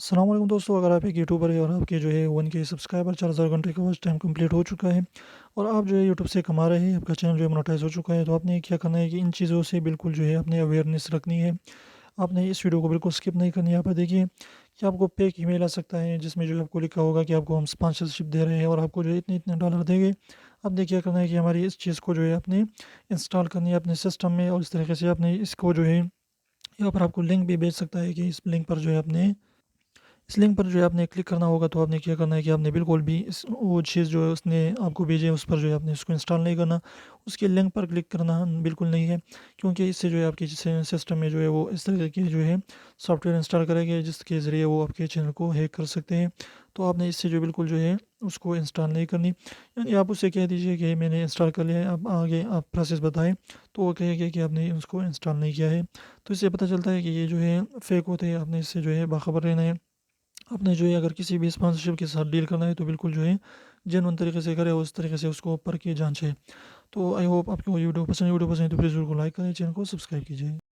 अस्सलाम वालेकुम दोस्तों, अगर आप एक यूट्यूबर हैं और आपके जो है 1 के सब्सक्राइबर 4000 घंटे का वॉच टाइम कंप्लीट हो चुका है और आप जो है यूट्यूब से कमा रहे हैं, आपका चैनल जो है मोनेटाइज़ हो चुका है, तो आपने क्या करना है कि इन चीज़ों से बिल्कुल जो है अपनी अवेयरनेस रखनी है। आपने इस वीडियो को बिल्कुल स्किप नहीं करनी है। यहाँ पर देखिए कि आपको पे एक ईमेल आ सकता है जिसमें जो है आपको लिखा होगा कि आपको हम स्पॉन्सरशिप दे रहे हैं और आपको जो है इतने-इतने डॉलर देंगे। आपने क्या करना है कि हमारी इस चीज़ को जो है आपने इंस्टॉल करनी है अपने सिस्टम में और इस तरीके से आपने इसको जो है यहाँ पर आपको लिंक भी भेज सकता है कि इस लिंक पर जो है आपने इस लिंक पर जो है आपने क्लिक करना होगा, तो आपने क्या करना है कि आपने बिल्कुल भी इस वो चीज़ जो है उसने आपको भेजी है उस पर जो है आपने उसको इंस्टॉल नहीं करना। उसके लिंक पर क्लिक करना बिल्कुल नहीं है, क्योंकि इससे जो है आपके सिस्टम में जो है वो इस तरह की जो है सॉफ्टवेयर इंस्टॉल करेंगे जिसके ज़रिए वो आपके चैनल को हैक कर सकते हैं। तो आपने इससे जो बिल्कुल जो है उसको इंस्टॉल नहीं करनी। यानी आप उससे कह दीजिए कि मैंने इंस्टॉल कर लिया है, अब आगे आप प्रोसेस बताएँ, तो वो कहेगा कि आपने उसको इंस्टॉल नहीं किया है। तो इससे पता चलता है कि ये जो है फेक होते हैं, आपने इससे जो है बाखबर रहना है। आपने जो है अगर किसी भी स्पॉन्सरशिप के साथ डील करना है तो बिल्कुल जो है जेन्युइन तरीके से करें, उस तरीके से उसको परखिए, जाँचें। तो आई होप आपको वीडियो पसंद है तो प्लीज़ वीडियो को लाइक करें, चैनल को सब्सक्राइब कीजिए।